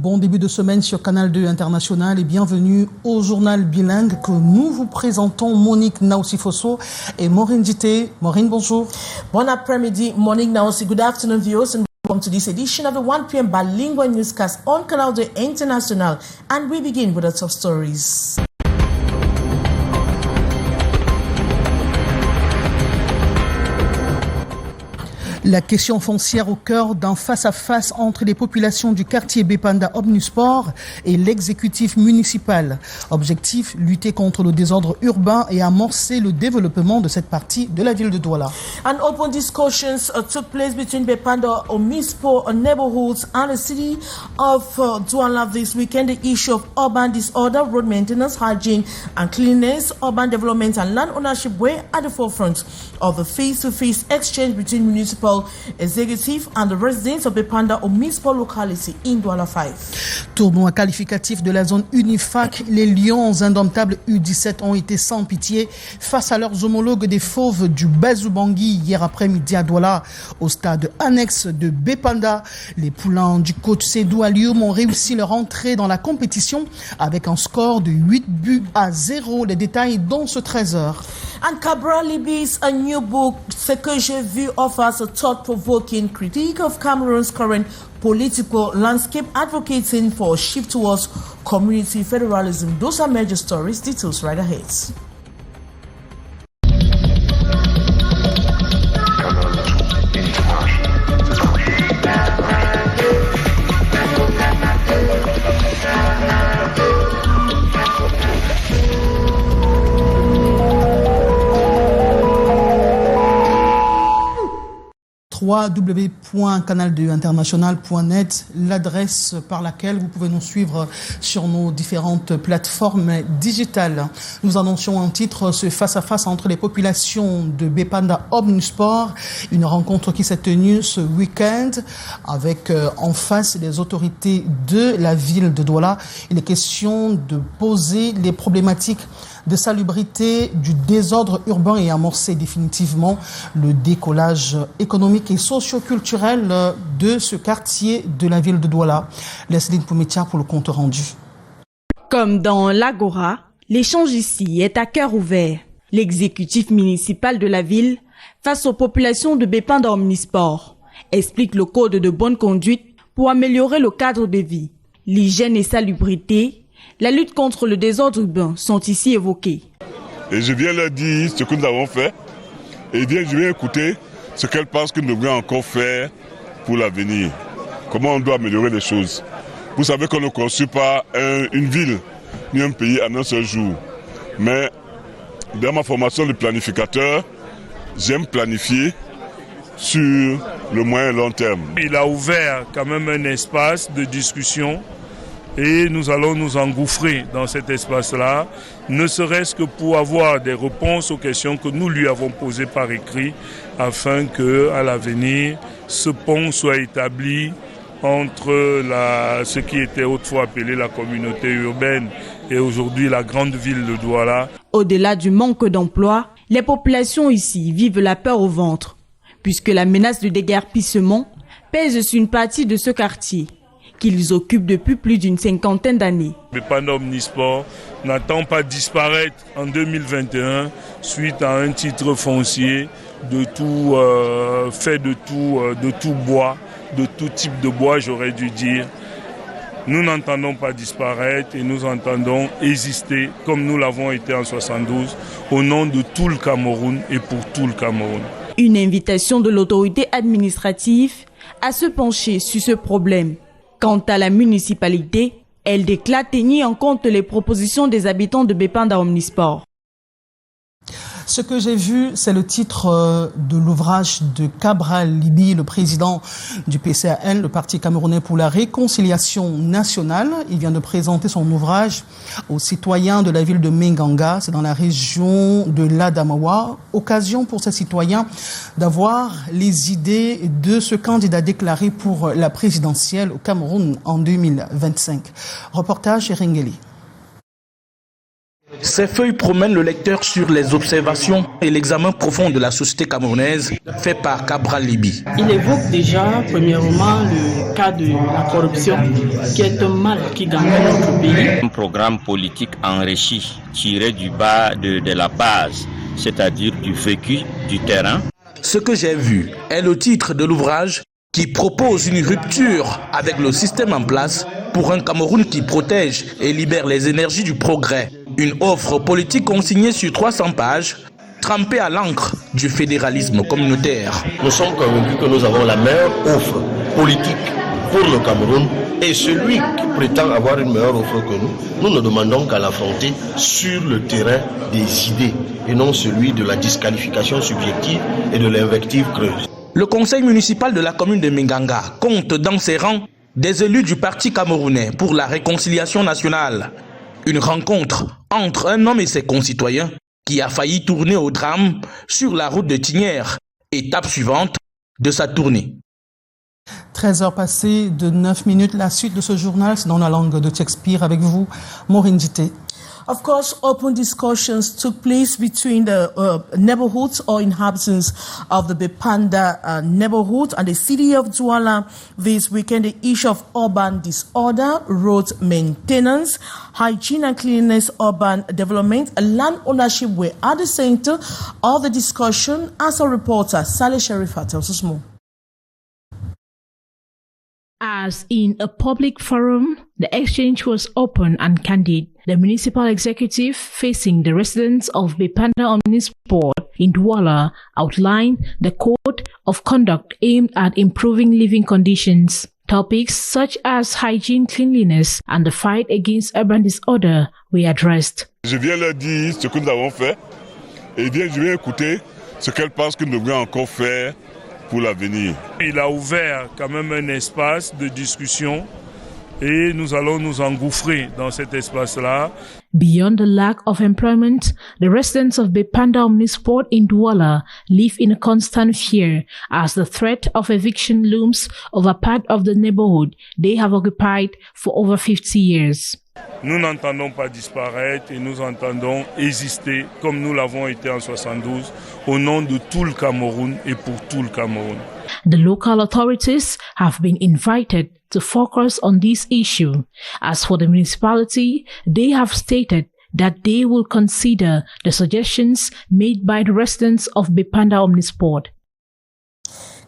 Bon début de semaine sur Canal 2 International et bienvenue au journal bilingue que nous vous présentons. Monique Naosi-Fosso et Maureen Dité. Maureen, bonjour. Bon après-midi, Monique Naosi. Good afternoon, viewers, and welcome to this edition of the 1 p.m. bilingual newscast on Canal 2 International. And we begin with the top stories. La question foncière au cœur d'un face-à-face entre les populations du quartier Bepanda Omnisport et l'exécutif municipal. Objectif, lutter contre le désordre urbain et amorcer le développement de cette partie de la ville de Douala. An open discussions took place between Bepanda Omnisport neighborhoods and the city of Douala this weekend. The issue of urban disorder, road maintenance, hygiene and cleanliness, urban development and land ownership were at the forefront of the face-to-face exchange between municipal executive and the residents of Bepanda Omnisport locality in Douala 5. Tournoi qualificatif de la zone Unifac, les Lions indomptables U17 ont été sans pitié face à leurs homologues des Fauves du Bazou-Bangui hier après-midi à Douala. Au stade annexe de Bepanda, les poulains du coach Sédou Alioum ont réussi leur entrée dans la compétition avec un score de 8-0. Les détails dans ce 13h. And Cabral Libby's a new book, Ce que j'ai vu, offers a thought-provoking critique of Cameroon's current political landscape, advocating for a shift towards community federalism. Those are major stories. Details right ahead. www.canal2international.net, l'adresse par laquelle vous pouvez nous suivre sur nos différentes plateformes digitales. Nous annoncions un titre, ce face-à-face entre les populations de Bepanda Omnisport, une rencontre qui s'est tenue ce week-end avec en face les autorités de la ville de Douala. Il est question de poser les problématiques de salubrité, du désordre urbain et amorcer définitivement le décollage économique et socio-culturel de ce quartier de la ville de Douala. Leslie Poumetia pour le compte rendu. Comme dans l'Agora, l'échange ici est à cœur ouvert. L'exécutif municipal de la ville, face aux populations de Bepanda Omnisport, explique le code de bonne conduite pour améliorer le cadre de vie. L'hygiène et salubrité, la lutte contre le désordre urbain sont ici évoquées. Et je viens leur dire ce que nous avons fait et je viens écouter ce qu'elles pensent que nous devrions encore faire pour l'avenir. Comment on doit améliorer les choses. Vous savez qu'on ne construit pas une ville ni un pays en un seul jour. Mais dans ma formation de planificateur, j'aime planifier sur le moyen et long terme. Il a ouvert quand même un espace de discussion. Et nous allons nous engouffrer dans cet espace-là, ne serait-ce que pour avoir des réponses aux questions que nous lui avons posées par écrit, afin qu'à l'avenir, ce pont soit établi entre ce qui était autrefois appelé la communauté urbaine et aujourd'hui la grande ville de Douala. Au-delà du manque d'emploi, les populations ici vivent la peur au ventre, puisque la menace de déguerpissement pèse sur une partie de ce quartier qu'ils occupent depuis plus d'une cinquantaine d'années. Bepanda Omnisport n'attend pas disparaître en 2021 suite à un titre foncier de tout bois, de tout type de bois, j'aurais dû dire. Nous n'entendons pas disparaître et nous entendons exister comme nous l'avons été en 72 au nom de tout le Cameroun et pour tout le Cameroun. Une invitation de l'autorité administrative à se pencher sur ce problème. Quant à la municipalité, elle déclare tenir en compte les propositions des habitants de Bepanda Omnisport. Ce que j'ai vu, c'est le titre de l'ouvrage de Cabral Libby, le président du PCAN, le Parti camerounais pour la réconciliation nationale. Il vient de présenter son ouvrage aux citoyens de la ville de Menganga, c'est dans la région de l'Adamawa. Occasion pour ces citoyens d'avoir les idées de ce candidat déclaré pour la présidentielle au Cameroun en 2025. Reportage Erengeli. Ces feuilles promènent le lecteur sur les observations et l'examen profond de la société camerounaise fait par Cabral Liby. Il évoque déjà, premièrement, le cas de la corruption, qui est un mal qui gagne notre pays. Un programme politique enrichi, tiré du bas de la base, c'est-à-dire du vécu, du terrain. Ce que j'ai vu est le titre de l'ouvrage qui propose une rupture avec le système en place pour un Cameroun qui protège et libère les énergies du progrès. Une offre politique consignée sur 300 pages, trempée à l'encre du fédéralisme communautaire. Nous sommes convaincus que nous avons la meilleure offre politique pour le Cameroun et celui qui prétend avoir une meilleure offre que nous ne demandons qu'à l'affronter sur le terrain des idées et non celui de la disqualification subjective et de l'invective creuse. Le conseil municipal de la commune de Minganga compte dans ses rangs des élus du Parti camerounais pour la réconciliation nationale. Une rencontre entre un homme et ses concitoyens qui a failli tourner au drame sur la route de Tignière, étape suivante de sa tournée. 13h passées de 9 minutes. La suite de ce journal, c'est dans la langue de Shakespeare avec vous, Maureen Dité. Of course, open discussions took place between the neighborhoods or inhabitants of the Bepanda neighborhood and the city of Douala this weekend. The issue of urban disorder, road maintenance, hygiene and cleanliness, urban development, and land ownership were at the center of the discussion, as a reporter, Saleh Sharifat tells us more. As in a public forum, the exchange was open and candid. The municipal executive, facing the residents of Bepanda Omnisport in Douala, outlined the code of conduct aimed at improving living conditions. Topics such as hygiene, cleanliness, and the fight against urban disorder were addressed. Je viens leur dire ce que nous avons fait et bien je viens écouter ce qu'elles pensent que nous devrions encore faire pour l'avenir. Il a ouvert quand même un espace de discussion et nous allons nous engouffrer dans cet espace-là. Beyond the lack of employment, the residents of Bepanda Omnisport in Douala live in a constant fear as the threat of eviction looms over part of the neighborhood they have occupied for over 50 years. Nous n'entendons pas disparaître et nous entendons exister comme nous l'avons été en 72 au nom de tout le Cameroun et pour tout le Cameroun. The local authorities have been invited to focus on this issue. As for the municipality, they have stated that they will consider the suggestions made by the residents of Bepanda Omnisport.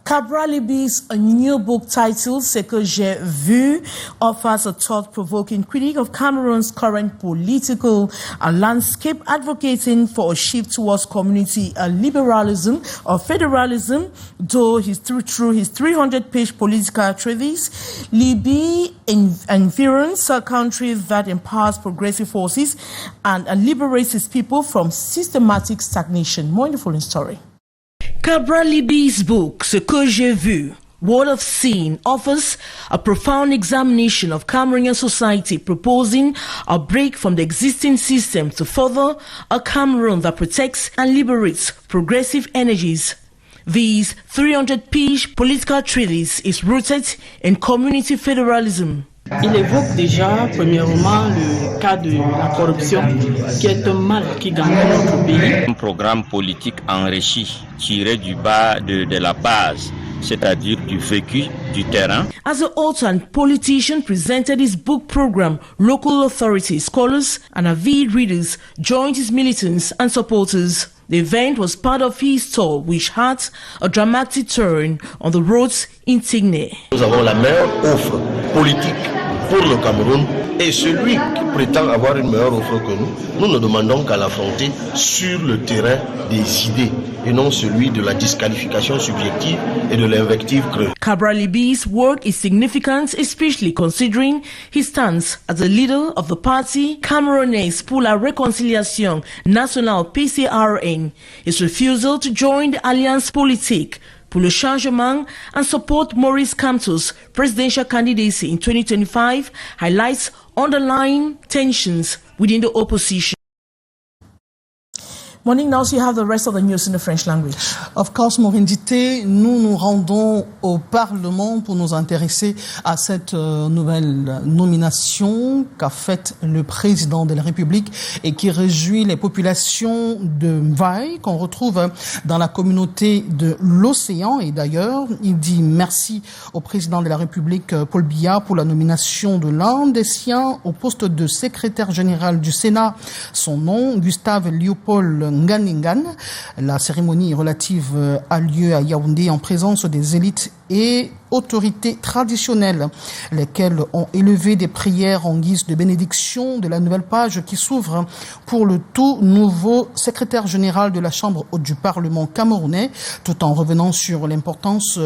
Cabral Liby's new book titled Ce que j'ai vu offers a thought-provoking critique of Cameroon's current political landscape, advocating for a shift towards community liberalism or federalism. Though through his 300-page political treatise, Libya environs a country that empowers progressive forces and liberates its people from systematic stagnation. More in the following story. Cabral Liby's book, Ce que j'ai vu, What I've Seen, offers a profound examination of Cameroonian society, proposing a break from the existing system to further a Cameroon that protects and liberates progressive energies. This 300-page political treatise is rooted in community federalism. Il évoque déjà, premièrement, le cas de la corruption, qui est un mal qui gagne notre pays. Un programme politique enrichi, tiré du bas de la base, c'est-à-dire du vécu, du terrain. As the author and politician presented his book program, local authorities, scholars, and avid readers joined his militants and supporters. The event was part of his tour, which had a dramatic turn on the roads in Tigné. Nous avons la meilleure offre politique pour le Cameroun et celui qui prétend avoir une meilleure offre que nous ne demandons qu'à l'affronter sur le terrain des idées et non celui de la disqualification subjective et de l'invective creuse. Cabral Liby's work is significant, especially considering his stance as the leader of the party Camerounais pour la Réconciliation Nationale PCRN, his refusal to join the Alliance Politique pour le changement and support Maurice Kamto's presidential candidacy in 2025 highlights underlying tensions within the opposition. Morning, now so you have the rest of the news in the French language. Of course, Morindité, nous nous rendons au Parlement pour nous intéresser à cette nouvelle nomination qu'a faite le président de la République et qui réjouit les populations de Mvaï qu'on retrouve dans la communauté de l'océan. Et d'ailleurs, il dit merci au président de la République, Paul Biya, pour la nomination de l'un des siens au poste de secrétaire général du Sénat. Son nom, Gustave Léopold Nganingan. La cérémonie relative a lieu à Yaoundé en présence des élites et autorités traditionnelles, lesquelles ont élevé des prières en guise de bénédiction de la nouvelle page qui s'ouvre pour le tout nouveau secrétaire général de la Chambre haute du Parlement camerounais, tout en revenant sur l'importance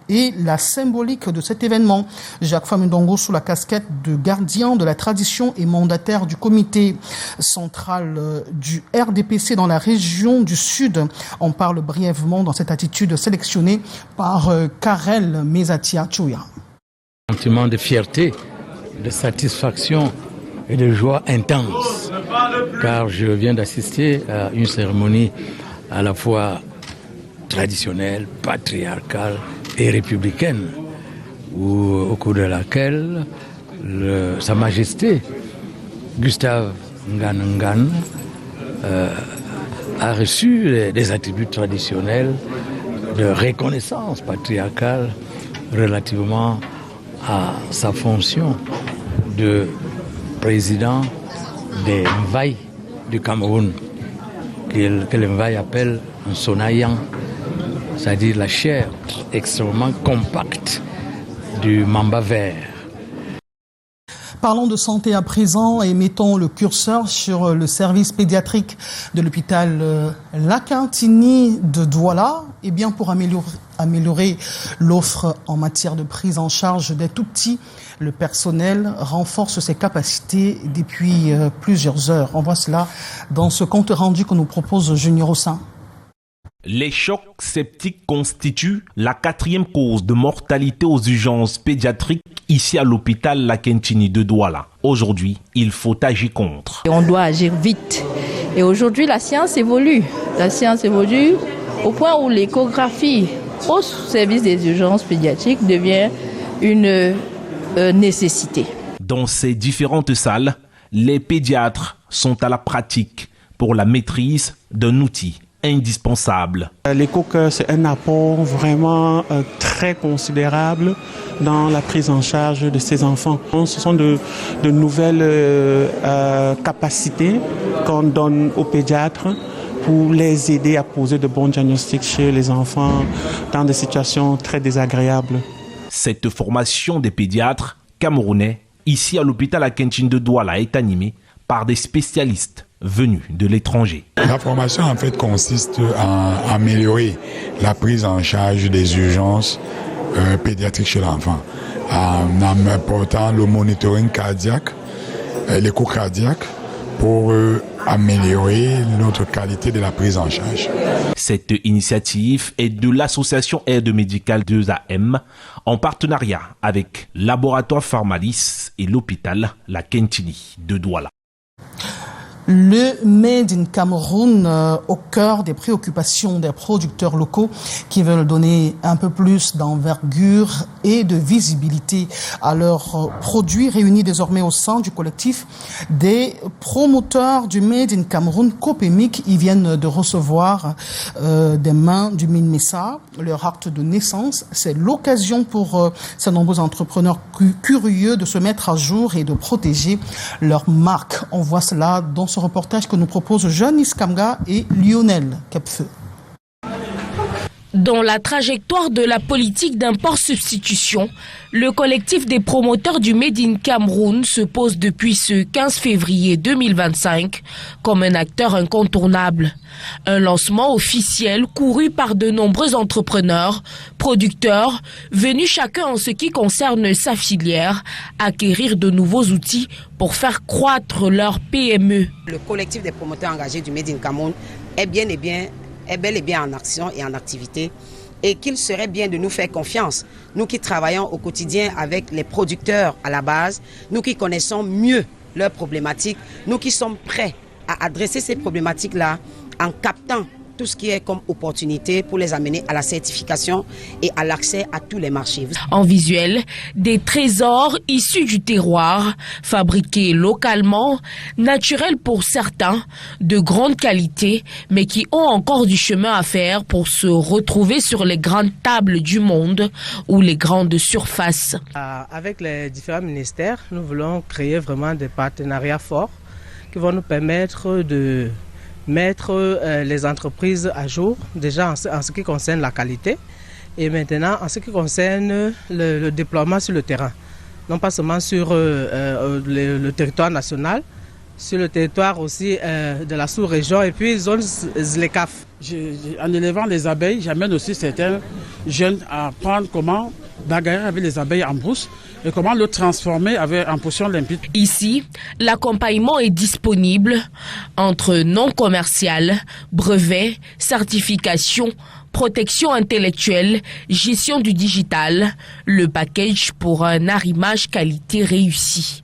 et la symbolique de cet événement. Jacques Famendongo, sous la casquette de gardien de la tradition et mandataire du comité central du RDPC dans la région du Sud, en parle brièvement dans cette attitude sélectionnée par Karel Mezatia Chouya. Sentiment de fierté, de satisfaction et de joie intense, car je viens d'assister à une cérémonie à la fois traditionnelle, patriarcale et républicaine, au cours de laquelle Sa Majesté Gustave Nganingan a reçu des attributs traditionnels de reconnaissance patriarcale relativement à sa fonction de président des Mvaï du Cameroun, que les Mvaï appellent un sonayan, c'est-à-dire la chair extrêmement compacte du mamba vert. Parlons de santé à présent et mettons le curseur sur le service pédiatrique de l'hôpital Lakintini de Douala. Eh bien, pour améliorer l'offre en matière de prise en charge des tout-petits, le personnel renforce ses capacités depuis plusieurs heures. On voit cela dans ce compte rendu que nous propose Junior Ossin. Les chocs septiques constituent la 4e cause de mortalité aux urgences pédiatriques ici à l'hôpital Lakintini de Douala. Aujourd'hui, il faut agir contre. On doit agir vite. Et aujourd'hui, la science évolue. La science évolue au point où l'échographie au service des urgences pédiatriques devient une nécessité. Dans ces différentes salles, les pédiatres sont à la pratique pour la maîtrise d'un outil indispensable. L'écho-cœur, c'est un apport vraiment très considérable dans la prise en charge de ces enfants. Ce sont de nouvelles capacités qu'on donne aux pédiatres pour les aider à poser de bons diagnostics chez les enfants dans des situations très désagréables. Cette formation des pédiatres camerounais ici à l'hôpital Lakintini de Douala est animée par des spécialistes venus de l'étranger. La formation en fait consiste à améliorer la prise en charge des urgences pédiatriques chez l'enfant en apportant le monitoring cardiaque, l'écho cardiaque pour améliorer notre qualité de la prise en charge. Cette initiative est de l'association Aide médicale 2AM en partenariat avec Laboratoire Pharmalis et l'hôpital Lakintini de Douala. Le Made in Cameroun au cœur des préoccupations des producteurs locaux qui veulent donner un peu plus d'envergure et de visibilité à leurs produits réunis désormais au sein du collectif des promoteurs du Made in Cameroun Copemic. Ils viennent de recevoir des mains du MINMESA leur acte de naissance. C'est l'occasion pour ces nombreux entrepreneurs curieux de se mettre à jour et de protéger leur marque. On voit cela dans ce reportage que nous proposent Jeanne Iskamga et Lionel Capfeu. Dans la trajectoire de la politique d'import-substitution, le collectif des promoteurs du Made in Cameroun se pose depuis ce 15 février 2025 comme un acteur incontournable. Un lancement officiel couru par de nombreux entrepreneurs, producteurs, venus chacun en ce qui concerne sa filière, acquérir de nouveaux outils pour faire croître leur PME. Le collectif des promoteurs engagés du Made in Cameroun est bel et bien en action et en activité, et qu'il serait bien de nous faire confiance, nous qui travaillons au quotidien avec les producteurs à la base, nous qui connaissons mieux leurs problématiques, nous qui sommes prêts à adresser ces problématiques-là en captant tout ce qui est comme opportunité pour les amener à la certification et à l'accès à tous les marchés. En visuel, des trésors issus du terroir, fabriqués localement, naturels pour certains, de grande qualité, mais qui ont encore du chemin à faire pour se retrouver sur les grandes tables du monde ou les grandes surfaces. Avec les différents ministères, nous voulons créer vraiment des partenariats forts qui vont nous permettre de mettre les entreprises à jour, déjà en ce qui concerne la qualité et maintenant en ce qui concerne le déploiement sur le terrain. Non pas seulement sur le territoire national, sur le territoire aussi de la sous-région et puis zone ZLECAf. En élevant les abeilles, j'amène aussi certains jeunes à apprendre comment bagarrer avec les abeilles en brousse et comment le transformer en potion limpide. Ici, l'accompagnement est disponible entre non commercial, brevet, certification, protection intellectuelle, gestion du digital, le package pour un arrimage qualité réussi.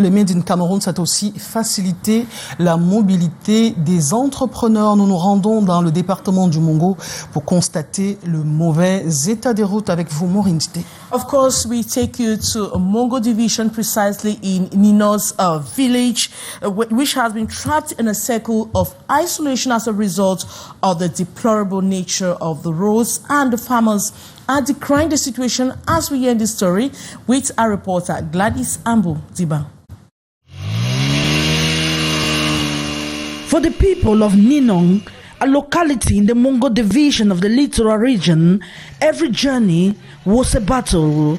Le Made in Cameroun, ça a aussi facilité la mobilité des entrepreneurs. Nous nous rendons dans le département du Mongo pour constater le mauvais état des routes avec vous, Maureen Dité. Of course, we take you to Mongo Division, precisely in Nino's village, which has been trapped in a circle of isolation as a result of the deplorable nature of the roads, and the farmers are decrying the situation as we end the story with our reporter Gladys Ambu Diba. For the people of Ninong, a locality in the Mongo division of the Littoral region, every journey was a battle.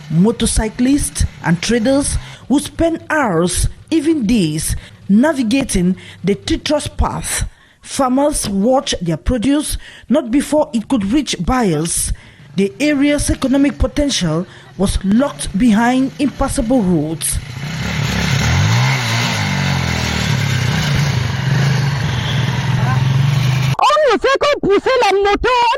Motorcyclists and traders would spend hours, even days, navigating the treacherous path. Farmers watched their produce not before it could reach buyers. The area's economic potential was locked behind impassable roads.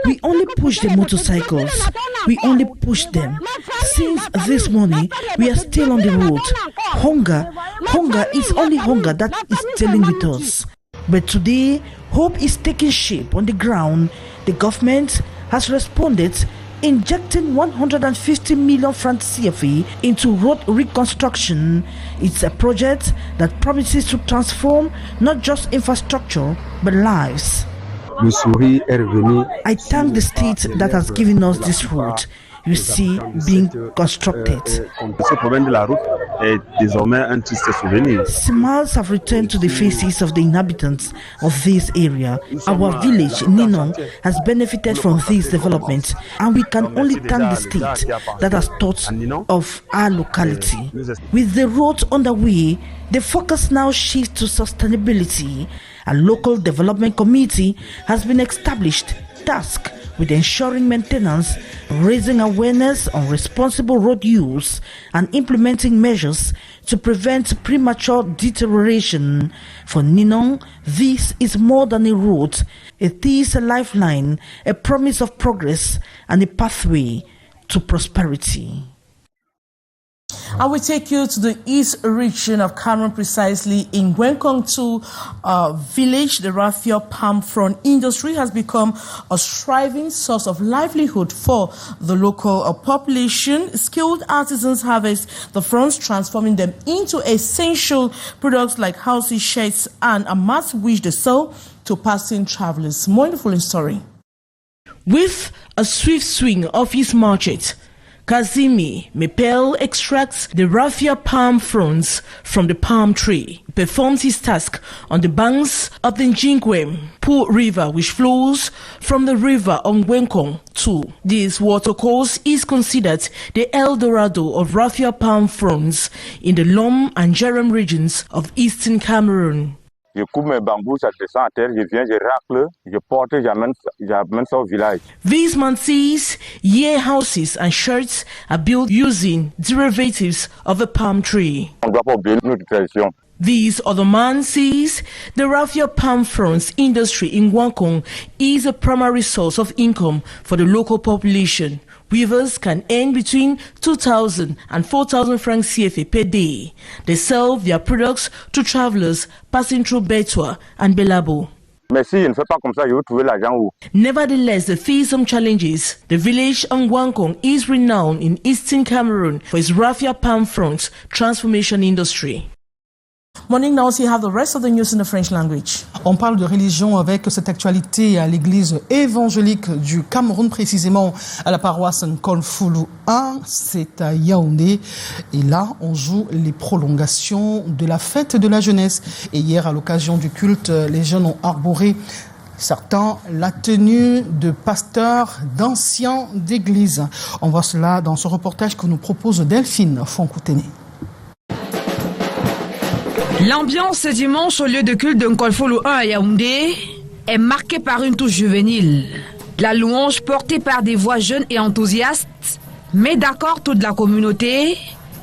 We only push the motorcycles. We only push them. Since this morning, we are still on the road. Hunger is only hunger that is dealing with us. But today, hope is taking shape on the ground. The government has responded, injecting 150 million francs CFA into road reconstruction. It's a project that promises to transform not just infrastructure, but lives. I thank the state that has given us this road, you see, being constructed. Smiles have returned to the faces of the inhabitants of this area. Our village, Ninong, has benefited from this development, and we can only thank the state that has thought of our locality. With the road underway, the focus now shifts to sustainability. A local development committee has been established, tasked with ensuring maintenance, raising awareness on responsible road use, and implementing measures to prevent premature deterioration. For Ninong, this is more than a road. It is a lifeline, a promise of progress, and a pathway to prosperity. I will take you to the east region of Cameroon, precisely in Gwenkong-Tu village. The raffia palm frond industry has become a thriving source of livelihood for the local population. Skilled artisans harvest the fronds, transforming them into essential products like houses, shades, and a mats which they sell to passing travelers. More in the following story. With a swift swing of his market, Kazimi Mepel extracts the raffia palm fronds from the palm tree, performs his task on the banks of the Njingwem Pool River, which flows from the river on Gwenkong-Tu. This watercourse is considered the El Dorado of raffia palm fronds in the Lom and Jerem regions of eastern Cameroon. Je coupe mes bambous, ça descend à terre, je viens, je racle, je porte, j'amène ça au village. This man says year houses and shirts are built using derivatives of a palm tree. On doit pas oublier notre tradition. This other man says the raffia palm fronds industry in Guangdong is a primary source of income for the local population. Weavers can earn between 2,000 and 4,000 francs CFA per day. They sell their products to travelers passing through Betua and Belabo. Mais si je ne fais pas comme ça, je vais trouver l'argent où? Nevertheless, they face some challenges. The village of Guangdong is renowned in eastern Cameroon for its raffia palm fronds transformation industry. Morning, now you have the rest of the news in the French language. On parle de religion avec cette actualité à l'église évangélique du Cameroun, précisément à la paroisse Nkolfoulou 1, c'est à Yaoundé. Et là, on joue les prolongations de la fête de la jeunesse. Et hier, à l'occasion du culte, les jeunes ont arboré, certains, la tenue de pasteurs d'anciens d'église. On voit cela dans ce reportage que nous propose Delphine Fonkoutene. L'ambiance ce dimanche au lieu de culte de Nkolfoulou 1 à Yaoundé est marquée par une touche juvénile. La louange portée par des voix jeunes et enthousiastes met d'accord toute la communauté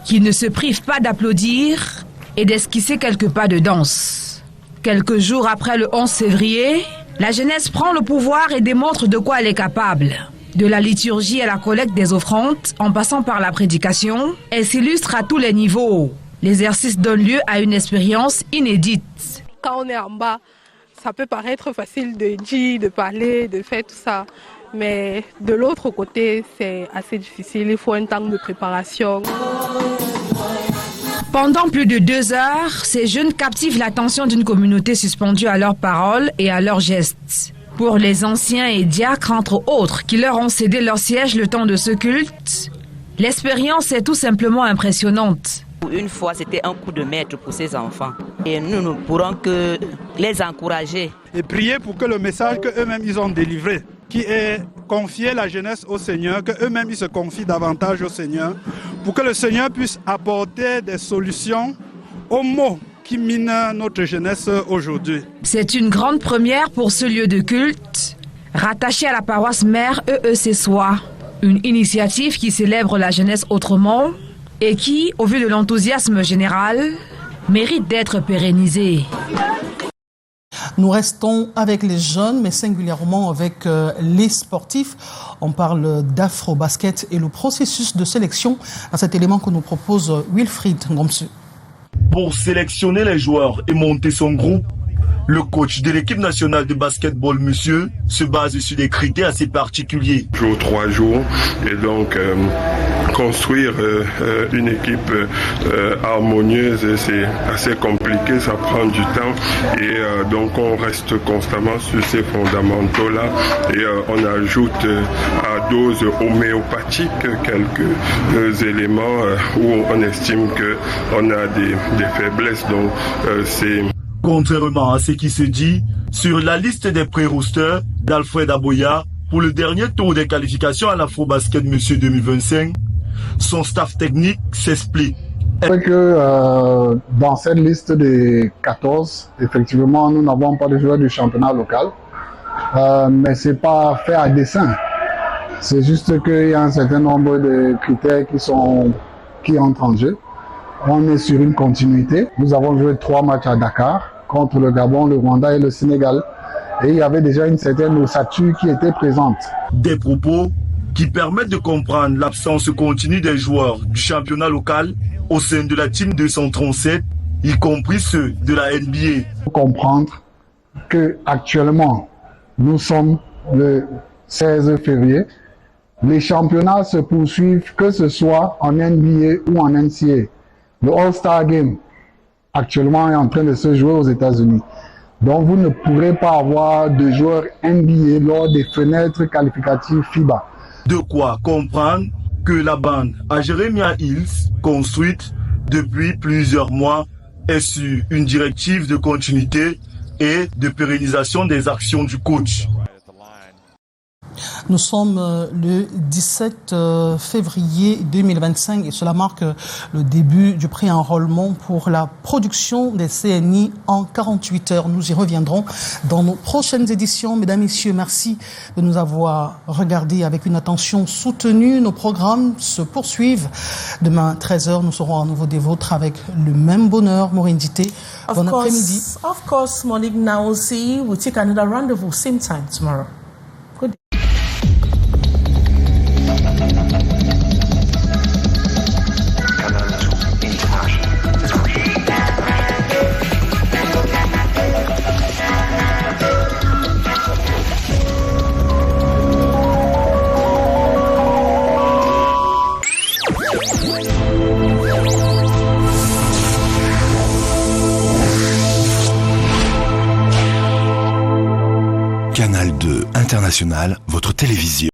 qui ne se prive pas d'applaudir et d'esquisser quelques pas de danse. Quelques jours après le 11 février, la jeunesse prend le pouvoir et démontre de quoi elle est capable. De la liturgie à la collecte des offrandes, en passant par la prédication, elle s'illustre à tous les niveaux. L'exercice donne lieu à une expérience inédite. Quand on est en bas, ça peut paraître facile de dire, de parler, de faire tout ça. Mais de l'autre côté, c'est assez difficile. Il faut un temps de préparation. Pendant plus de 2 heures, ces jeunes captivent l'attention d'une communauté suspendue à leurs paroles et à leurs gestes. Pour les anciens et diacres, entre autres, qui leur ont cédé leur siège le temps de ce culte, l'expérience est tout simplement impressionnante. Une fois, c'était un coup de maître pour ces enfants. Et nous ne pourrons que les encourager. Et prier pour que le message qu'eux-mêmes ils ont délivré, qui est confier la jeunesse au Seigneur, qu'eux-mêmes ils se confient davantage au Seigneur, pour que le Seigneur puisse apporter des solutions aux maux qui minent notre jeunesse aujourd'hui. C'est une grande première pour ce lieu de culte, rattaché à la paroisse mère EEC-Soie. Une initiative qui célèbre la jeunesse autrement et qui, au vu de l'enthousiasme général, mérite d'être pérennisée. Nous restons avec les jeunes, mais singulièrement avec les sportifs. On parle d'afro-basket et le processus de sélection à cet élément que nous propose Wilfried Ngomsu. Pour sélectionner les joueurs et monter son groupe, le coach de l'équipe nationale de basketball, monsieur, se base sur des critères assez particuliers. 3 jours, et donc construire une équipe harmonieuse, c'est assez compliqué, ça prend du temps, et donc on reste constamment sur ces fondamentaux-là, et on ajoute à dose homéopathique quelques éléments où on estime qu'on a des faiblesses, donc c'est... Contrairement à ce qui se dit, sur la liste des pré-roosters d'Alfred Aboya pour le dernier tour des qualifications à l'Afro-Basket Monsieur 2025, son staff technique s'explique. C'est que dans cette liste des 14, effectivement, nous n'avons pas de joueurs du championnat local, mais c'est pas fait à dessein. C'est juste qu'il y a un certain nombre de critères qui entrent en jeu. On est sur une continuité. Nous avons joué 3 matchs à Dakar contre le Gabon, le Rwanda et le Sénégal. Et il y avait déjà une certaine ossature qui était présente. Des propos qui permettent de comprendre l'absence continue des joueurs du championnat local au sein de la team 237, y compris ceux de la NBA. Il faut comprendre qu'actuellement, nous sommes le 16 février. Les championnats se poursuivent, que ce soit en NBA ou en NCAA. Le All-Star Game, actuellement, est en train de se jouer aux États-Unis. Donc, vous ne pourrez pas avoir de joueurs NBA lors des fenêtres qualificatives FIBA. De quoi comprendre que la bande à Jeremiah Hills, construite depuis plusieurs mois, est sur une directive de continuité et de pérennisation des actions du coach. Nous sommes le 17 février 2025 et cela marque le début du pré-enrôlement pour la production des CNI en 48 heures. Nous y reviendrons dans nos prochaines éditions. Mesdames, Messieurs, merci de nous avoir regardés avec une attention soutenue. Nos programmes se poursuivent. Demain, 13h, nous serons à nouveau des vôtres avec le même bonheur. Maureen Dité, bon après-midi. Of course, Monique Naosi will take another rendezvous same time tomorrow. Good day. Canal 2 International, votre télévision.